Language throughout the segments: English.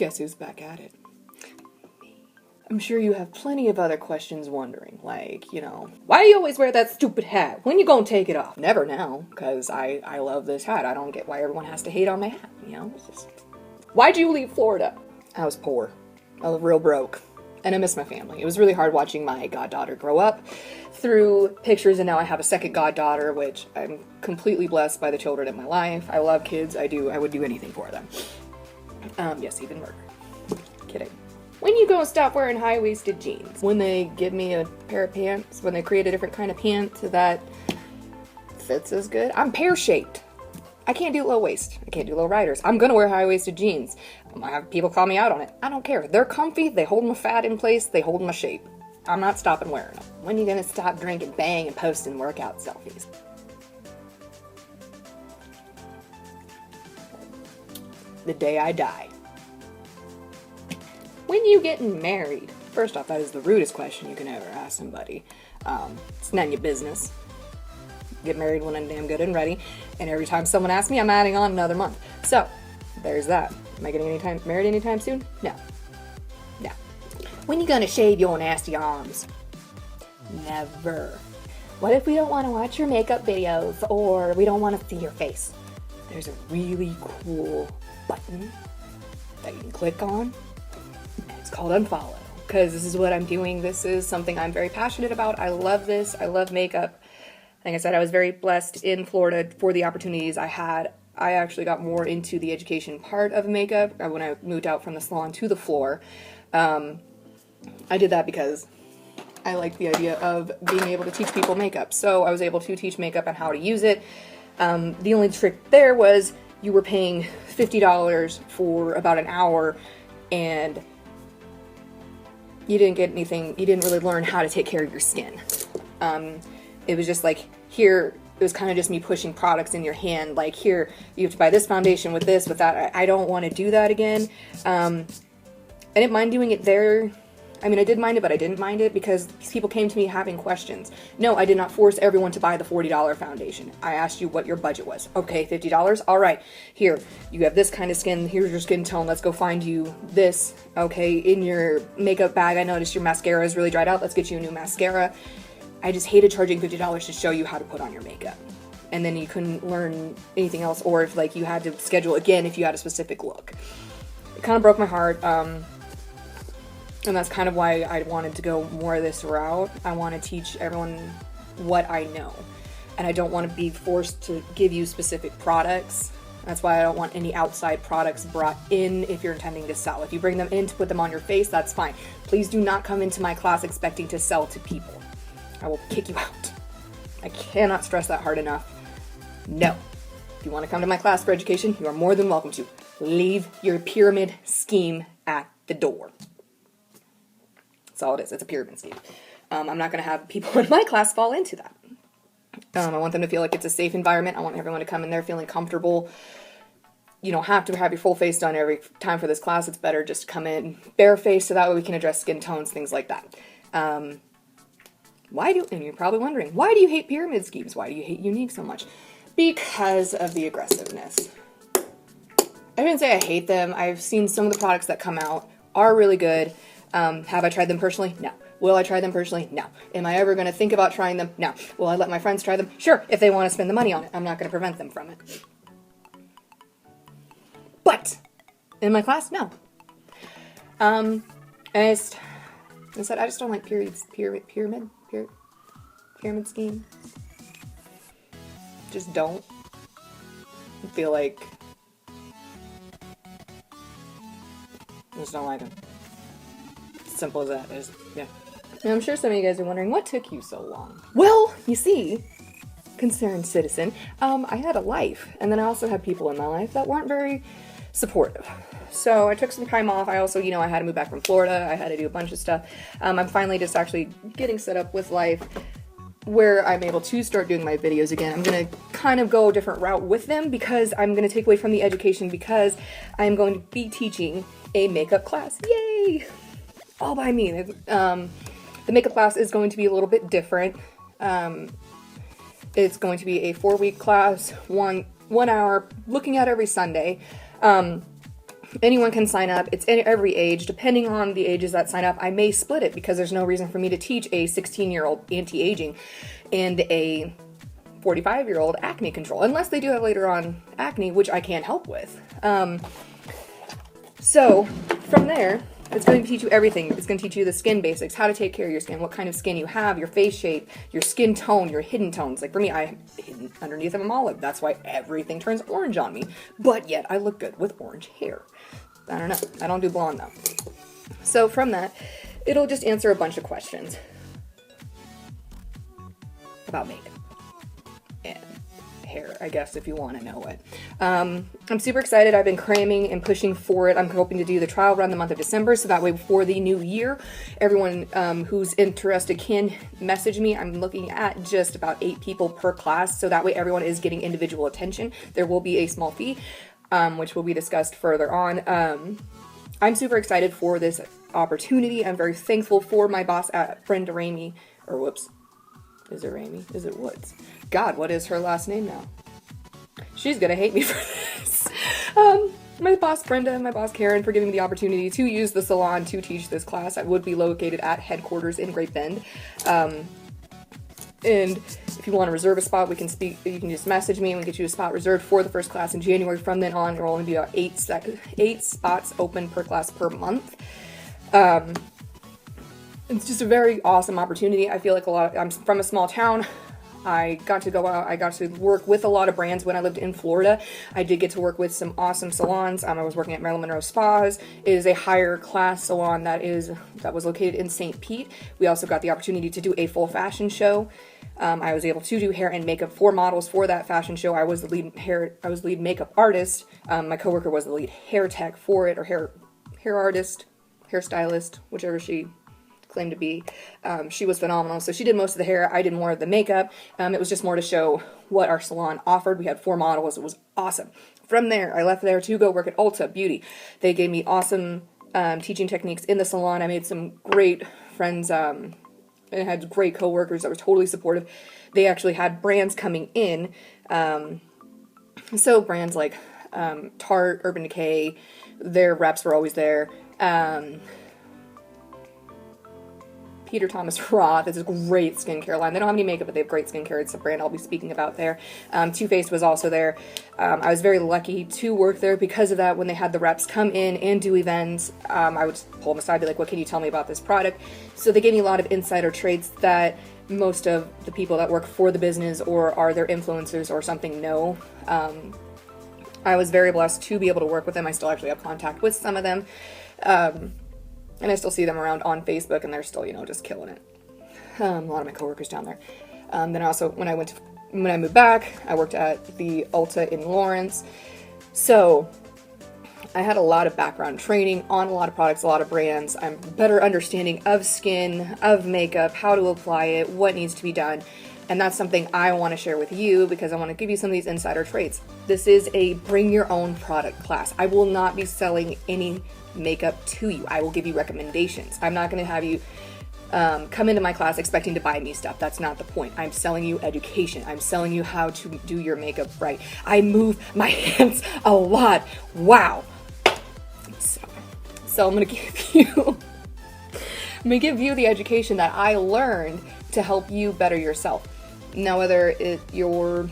Guess who's back at it? I'm sure you have plenty of other questions wondering, like, why do you always wear that stupid hat? When you gonna take it off? Never now, because I love this hat. I don't get why everyone has to hate on my hat, It's just... Why'd you leave Florida? I was poor. I was real broke. And I miss my family. It was really hard watching my goddaughter grow up through pictures, and now I have a second goddaughter, which I'm completely blessed by the children in my life. I love kids. I would do anything for them. Yes, even murder. Kidding. When you gonna stop wearing high-waisted jeans? When they give me a pair of pants, when they create a different kind of pant that fits as good. I'm pear-shaped. I can't do low waist. I can't do low riders. I'm gonna wear high-waisted jeans. I have people call me out on it. I don't care. They're comfy. They hold my fat in place. They hold my shape. I'm not stopping wearing them. When are you gonna stop drinking Bang and posting workout selfies? The day I die. When you getting married? First off, that is the rudest question you can ever ask somebody. It's none of your business. Get married when I'm damn good and ready. And every time someone asks me, I'm adding on another month. So, there's that. Am I getting married anytime soon? No. No. When you gonna shave your nasty arms? Never. What if we don't want to watch your makeup videos or we don't want to see your face? There's a really cool button that you can click on. It's called unfollow, because this is what I'm doing. This is something I'm very passionate about. I love this. I love makeup. Like I said, I was very blessed in Florida for the opportunities I had. I actually got more into the education part of makeup when I moved out from the salon to the floor. I did that because I like the idea of being able to teach people makeup. So I was able to teach makeup and how to use it. The only trick there was you were paying $50 for about an hour, and you didn't get anything. You didn't really learn how to take care of your skin. It was just like, here, it was kind of just me pushing products in your hand. Like, here, you have to buy this foundation with this, with that. I don't want to do that again. I didn't mind doing it there. I mean, I did mind it, but I didn't mind it because people came to me having questions. No, I did not force everyone to buy the $40 foundation. I asked you what your budget was. Okay, $50? All right. Here, you have this kind of skin. Here's your skin tone. Let's go find you this. Okay, in your makeup bag, I noticed your mascara is really dried out. Let's get you a new mascara. I just hated charging $50 to show you how to put on your makeup. And then you couldn't learn anything else, or if like you had to schedule again if you had a specific look. It kind of broke my heart. And that's kind of why I wanted to go more this route. I want to teach everyone what I know. And I don't want to be forced to give you specific products. That's why I don't want any outside products brought in if you're intending to sell. If you bring them in to put them on your face, that's fine. Please do not come into my class expecting to sell to people. I will kick you out. I cannot stress that hard enough. No. If you want to come to my class for education, you are more than welcome to. Leave your pyramid scheme at the door. That's all it is. It's a pyramid scheme. I'm not going to have people in my class fall into that. I want them to feel like it's a safe environment. I want everyone to come in there feeling comfortable. You don't have to have your full face done every time for this class. It's better just to come in barefaced so that way we can address skin tones, things like that. And you're probably wondering, why do you hate pyramid schemes? Why do you hate Younique so much? Because of the aggressiveness. I didn't say I hate them. I've seen some of the products that come out are really good. Have I tried them personally? No. Will I try them personally? No. Am I ever going to think about trying them? No. Will I let my friends try them? Sure, if they want to spend the money on it. I'm not going to prevent them from it. But in my class, no. And I said I just don't like pyramid scheme. Just don't. I feel like I just don't like them. Simple as that. Yeah. Now, I'm sure some of you guys are wondering, what took you so long? Well, you see, concerned citizen, I had a life, and then I also had people in my life that weren't very supportive. So I took some time off. I also, I had to move back from Florida. I had to do a bunch of stuff. I'm finally just actually getting set up with life where I'm able to start doing my videos again. I'm going to kind of go a different route with them because I'm going to take away from the education because I'm going to be teaching a makeup class. Yay! All by me. The makeup class is going to be a little bit different. It's going to be a 4-week class, one hour, looking at every Sunday. anyone can sign up. It's every age. Depending on the ages that sign up, I may split it because there's no reason for me to teach a 16-year-old anti-aging and a 45-year-old acne control, unless they do have later on acne, which I can't help with. So from there, it's going to teach you everything. It's going to teach you the skin basics, how to take care of your skin, what kind of skin you have, your face shape, your skin tone, your hidden tones. Like for me, hidden underneath I'm olive. That's why everything turns orange on me. But yet I look good with orange hair. I don't know. I don't do blonde though. So from that, it'll just answer a bunch of questions about makeup and hair, I guess, if you want to know it. I'm super excited. I've been cramming and pushing for it. I'm hoping to do the trial run the month of December, so that way before the new year, everyone who's interested can message me. I'm looking at just about 8 people per class, so that way everyone is getting individual attention. There will be a small fee, which will be discussed further on. I'm super excited for this opportunity. I'm very thankful for my boss at Brenda Ramey, or whoops, is it Ramey? Is it Woods? God, what is her last name now? She's gonna hate me for this. My boss Brenda and my boss Karen for giving me the opportunity to use the salon to teach this class. I would be located at headquarters in Great Bend. And if you want to reserve a spot, we can speak. You can just message me and we get you a spot reserved for the first class in January. From then on, there will only be about 8 spots open per class per month. It's just a very awesome opportunity. I feel like I'm from a small town. I got to go out, I got to work with a lot of brands when I lived in Florida. I did get to work with some awesome salons. I was working at Marilyn Monroe Spas. It is a higher class salon that was located in St. Pete. We also got the opportunity to do a full fashion show. I was able to do hair and makeup for models for that fashion show. I was the lead makeup artist. My coworker was the lead hair tech for it, or hair artist, hairstylist, whichever she claimed to be. She was phenomenal. So she did most of the hair. I did more of the makeup. It was just more to show what our salon offered. We had 4 models. It was awesome. From there, I left there to go work at Ulta Beauty. They gave me awesome teaching techniques in the salon. I made some great friends and had great coworkers that were totally supportive. They actually had brands coming in. So brands like Tarte, Urban Decay, their reps were always there. Peter Thomas Roth is a great skincare line. They don't have any makeup, but they have great skincare. It's a brand I'll be speaking about there. Too Faced was also there. I was very lucky to work there because of that. When they had the reps come in and do events, I would pull them aside and be like, what can you tell me about this product? So they gave me a lot of insider traits that most of the people that work for the business or are their influencers or something know. I was very blessed to be able to work with them. I still actually have contact with some of them. And I still see them around on Facebook, and they're still, just killing it. A lot of my coworkers down there. Then also, when I moved back, I worked at the Ulta in Lawrence. So I had a lot of background training on a lot of products, a lot of brands. I'm better understanding of skin, of makeup, how to apply it, what needs to be done. And that's something I want to share with you because I want to give you some of these insider traits. This is a bring your own product class. I will not be selling any makeup to you. I will give you recommendations. I'm not going to have you come into my class expecting to buy me stuff. That's not the point. I'm selling you education. I'm selling you how to do your makeup right. I move my hands a lot. Wow. So I'm going to give you the education that I learned to help you better yourself. Now, whether you're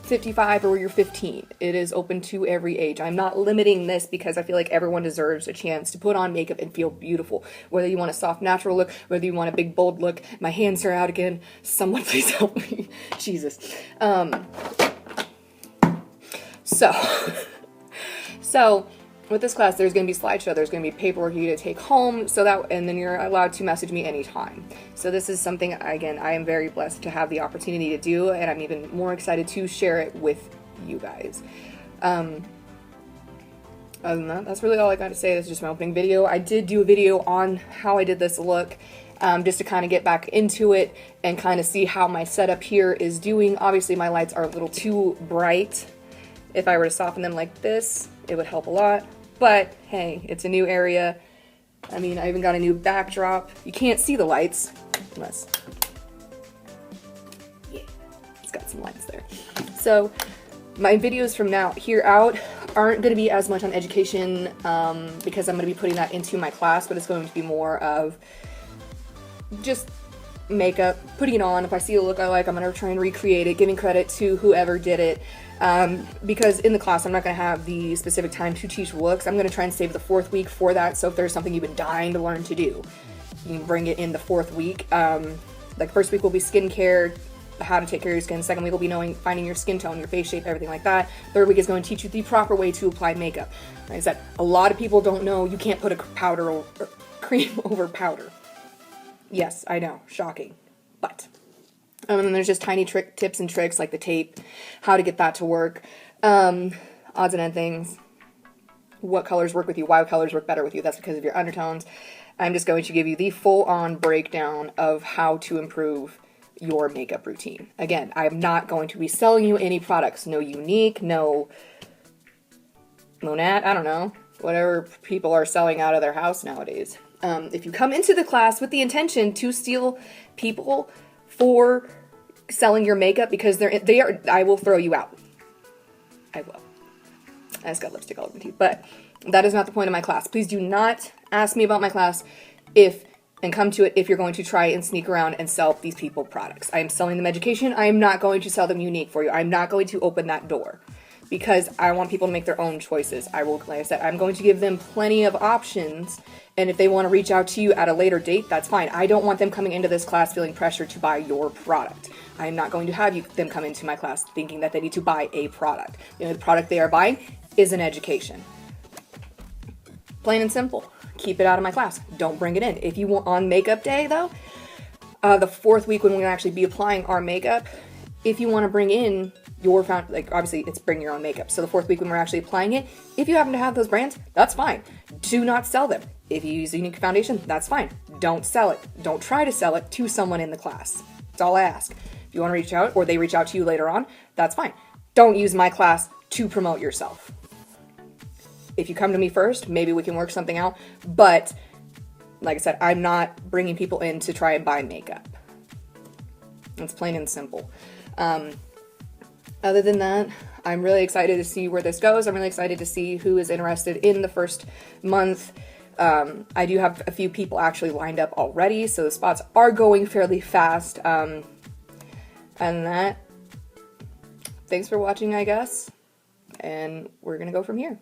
55 or you're 15, it is open to every age. I'm not limiting this because I feel like everyone deserves a chance to put on makeup and feel beautiful. Whether you want a soft, natural look, whether you want a big, bold look. My hands are out again. Someone please help me. Jesus. So with this class, there's going to be slideshow, there's going to be paperwork you to take home, and then you're allowed to message me anytime. So this is something, again, I am very blessed to have the opportunity to do, and I'm even more excited to share it with you guys. Other than that, that's really all I got to say. This is just my opening video. I did do a video on how I did this look, just to kind of get back into it and kind of see how my setup here is doing. Obviously, my lights are a little too bright. If I were to soften them like this, it would help a lot. But hey, it's a new area. I mean, I even got a new backdrop. You can't see the lights unless, yeah, it's got some lights there. So my videos from here out aren't going to be as much on education because I'm going to be putting that into my class, but it's going to be more of just makeup, putting it on. If I see a look I like, I'm going to try and recreate it, giving credit to whoever did it. Because in the class, I'm not going to have the specific time to teach looks. I'm going to try and save the 4th week for that. So if there's something you've been dying to learn to do, you can bring it in the 4th week. Like first week will be skincare, how to take care of your skin. Second week will be finding your skin tone, your face shape, everything like that. Third week is going to teach you the proper way to apply makeup. Like I said, a lot of people don't know you can't put a powder or cream over powder. Yes, I know, shocking, but and then there's just tiny tips and tricks like the tape, how to get that to work, odds and end things, what colors work with you, why colors work better with you. That's because of your undertones. I'm just going to give you the full-on breakdown of how to improve your makeup routine. Again, I'm not going to be selling you any products. No Younique, no Monat, I don't know, whatever people are selling out of their house nowadays. If you come into the class with the intention to steal people for selling your makeup because they are, I will throw you out. I will. I just got lipstick all over my teeth, but that is not the point of my class. Please do not ask me about my class and come to it if you're going to try and sneak around and sell these people products. I am selling them education. I am not going to sell them Younique for you. I'm not going to open that door because I want people to make their own choices. Like I said, I'm going to give them plenty of options, and if they want to reach out to you at a later date, that's fine. I don't want them coming into this class feeling pressure to buy your product. I am not going to have them come into my class thinking that they need to buy a product. The product they are buying is an education. Plain and simple. Keep it out of my class. Don't bring it in. If you want on makeup day, though, the 4th week when we're going to actually be applying our makeup, if you want to bring in your obviously it's bring your own makeup. So the 4th week when we're actually applying it, if you happen to have those brands, that's fine. Do not sell them. If you use a Younique foundation, that's fine. Don't sell it. Don't try to sell it to someone in the class. That's all I ask. If you want to reach out or they reach out to you later on, that's fine. Don't use my class to promote yourself. If you come to me first, maybe we can work something out. But like I said, I'm not bringing people in to try and buy makeup. It's plain and simple. Other than that, I'm really excited to see where this goes. I'm really excited to see who is interested in the first month. I do have a few people actually lined up already, so the spots are going fairly fast. And that, thanks for watching, I guess. And we're going to go from here.